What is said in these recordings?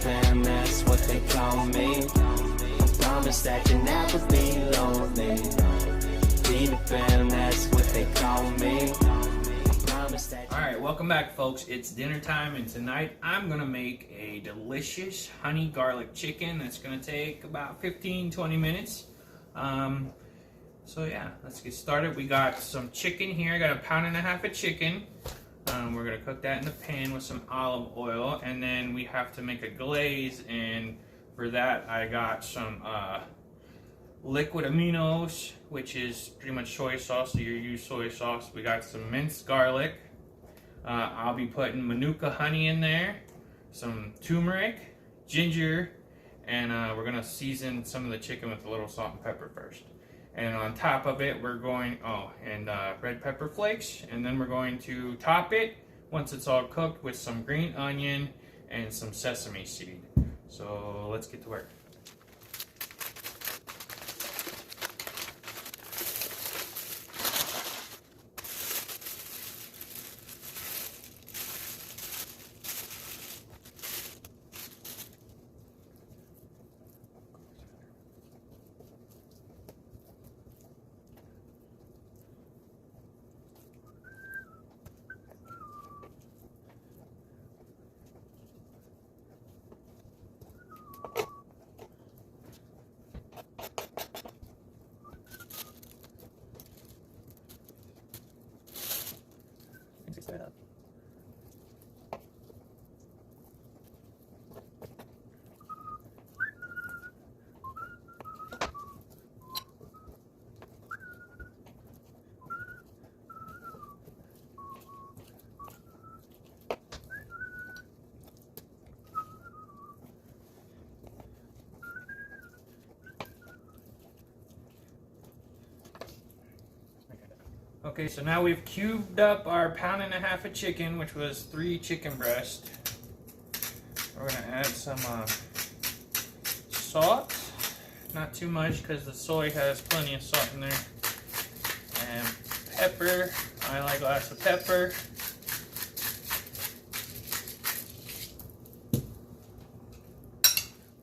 fam, that's what they call me. I promise that you'll never be lonely. Be the fam, that's what they call me. Alright, welcome back folks. It's dinner time and tonight I'm going to make a delicious honey garlic chicken that's going to take about 15-20 minutes. So yeah, let's get started. We got some chicken here. I got 1.5 pounds of chicken. We're going to cook that in the pan with some olive oil, and then we have to make a glaze, and for that I got some liquid aminos, which is pretty much soy sauce, so you use soy sauce. We got some minced garlic. I'll be putting manuka honey in there, some turmeric, ginger, and we're going to season some of the chicken with a little salt and pepper first. And on top of it, we're going, red pepper flakes, and then we're going to top it, once it's all cooked, with some green onion and some sesame seed. So let's get to work. Straight up. Okay, so now we've cubed up our 1.5 pounds of chicken, which was 3 chicken breasts. We're going to add some salt, not too much because the soy has plenty of salt in there, and pepper. I like lots of pepper.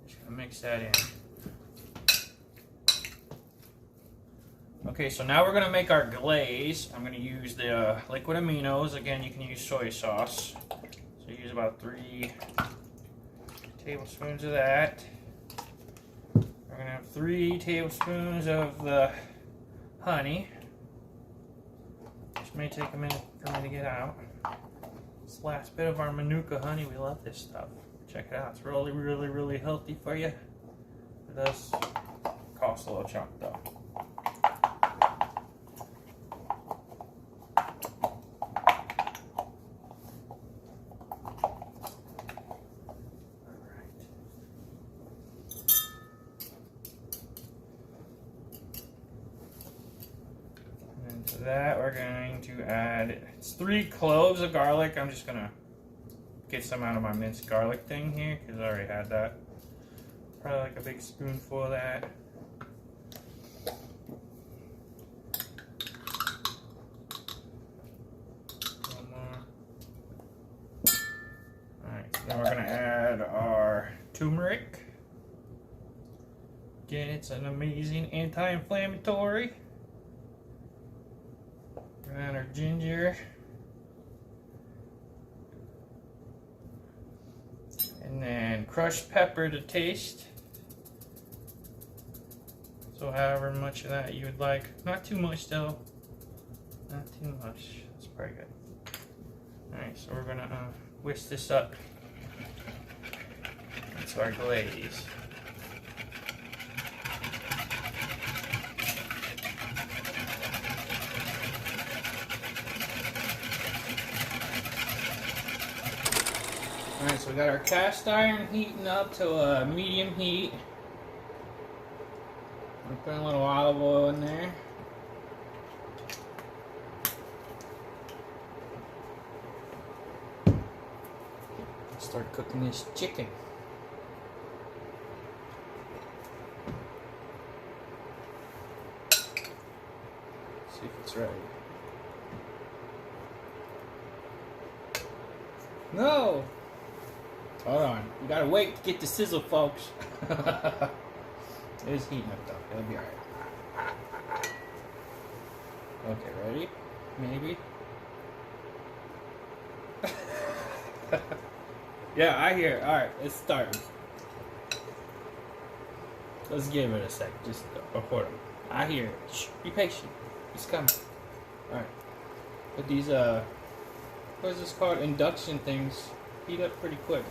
Just going to mix that in. Okay, so now we're going to make our glaze. I'm going to use the liquid aminos. Again, you can use soy sauce. So use about 3 tablespoons of that. We're going to have 3 tablespoons of the honey. This may take a minute for me to get out. This last bit of our manuka honey, we love this stuff. Check it out. It's really, really, really healthy for you. It does cost a little chunk though. To that we're going to add, it's 3 cloves of garlic. I'm just gonna get some out of my minced garlic thing here because I already had that. Probably like a big spoonful of that. One more. Alright, so then we're gonna add our turmeric. Again, it's an amazing anti-inflammatory. Add our ginger, and then crushed pepper to taste. So however much of that you would like, not too much though, not too much. That's pretty good. All right, so we're gonna whisk this up into our glaze. Alright, so we got our cast iron heating up to a medium heat. We're putting a little olive oil in there. Start cooking this chicken. See if it's ready. No! Hold on. We gotta wait to get the sizzle, folks. It's heating up though. It'll be alright. Okay, ready? Maybe. Yeah, I hear it. Alright, it's starting. Let's give it a sec. Just record them. I hear it. Shh, be patient. It's coming. Alright. But these, what is this called? Induction things heat up pretty quick.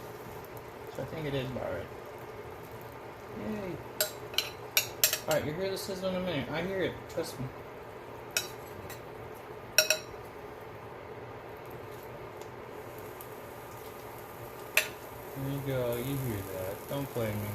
So I think it is about right. Yay. Alright, you'll hear the sizzle in a minute. I hear it. Trust me. There you go. You hear that. Don't blame me.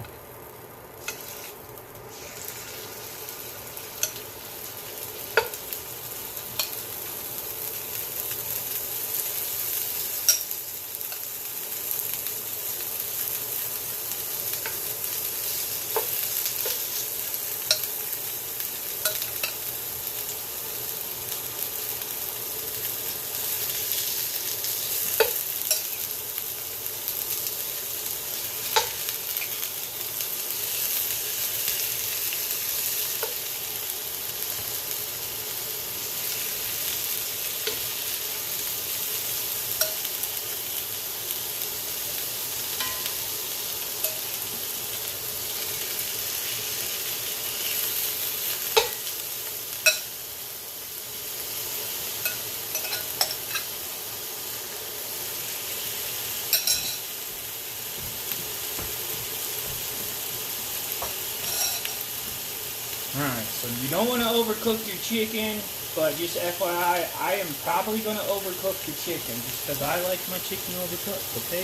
Alright, so you don't want to overcook your chicken, but just FYI, I am probably going to overcook the chicken, just because I like my chicken overcooked, okay?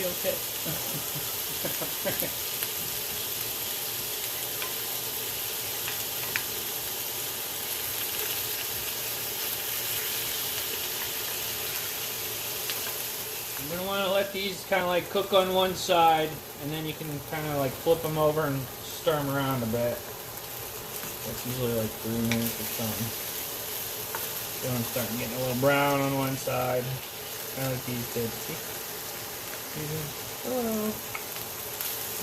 You're going to want to let these kind of like cook on one side, and then you can kind of like flip them over and stir them around a bit. That's usually like 3 minutes or something. So I'm starting getting a little brown on one side. Kind of like these did. See? Hello.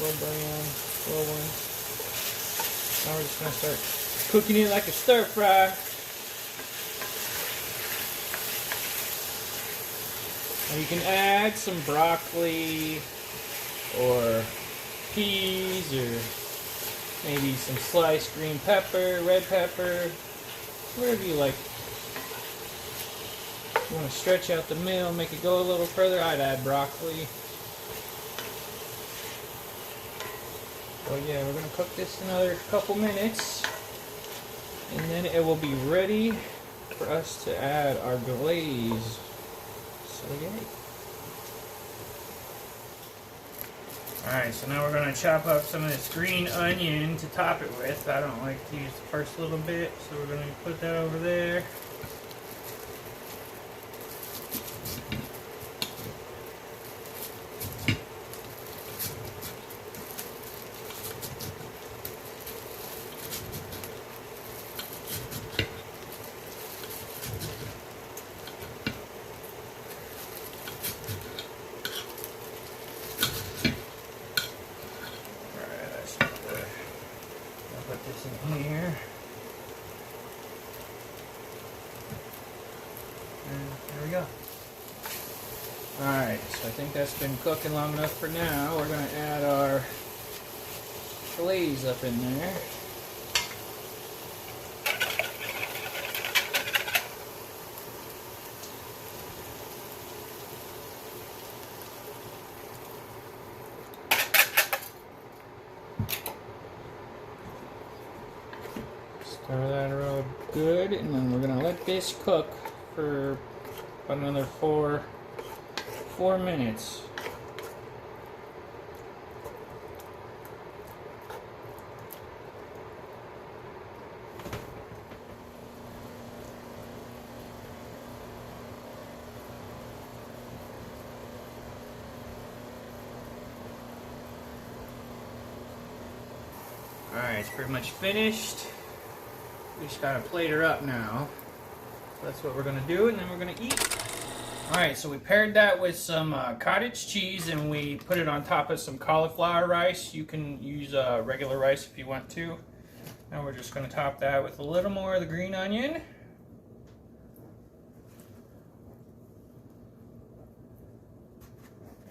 Little brown, little one. Now we're just going to start cooking it like a stir fry. Now you can add some broccoli or peas or maybe some sliced green pepper, red pepper, whatever you like. If you want to stretch out the meal, make it go a little further, I'd add broccoli. So yeah, we're going to cook this another couple minutes, and then it will be ready for us to add our glaze. So yay. Alright, so now we're going to chop up some of this green onion to top it with. I don't like to use the first little bit, so we're going to put that over there. In here. And there we go. Alright, so I think that's been cooking long enough for now. We're going to add our glaze up in there. Stir that real good, and then we're gonna let this cook for another four minutes. Alright, it's pretty much finished. We just gotta plate her up now. So that's what we're gonna do, and then we're gonna eat. Alright, so we paired that with some cottage cheese and we put it on top of some cauliflower rice. You can use regular rice if you want to. Now we're just going to top that with a little more of the green onion.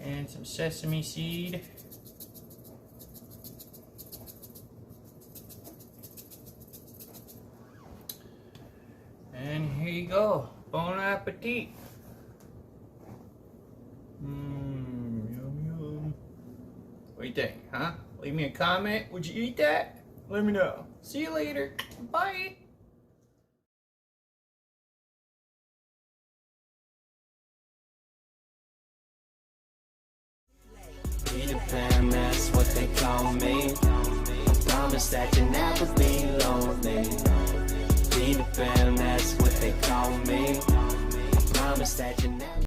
And some sesame seed. And here you go. Bon appetit. Yum yum. What do you think, huh? Leave me a comment. Would you eat that? Let me know. See you later. Bye. Peter Pan, that's what they call me. Promise that you'll never be lonely. Peter Pan, that's what they call me. Promise that you never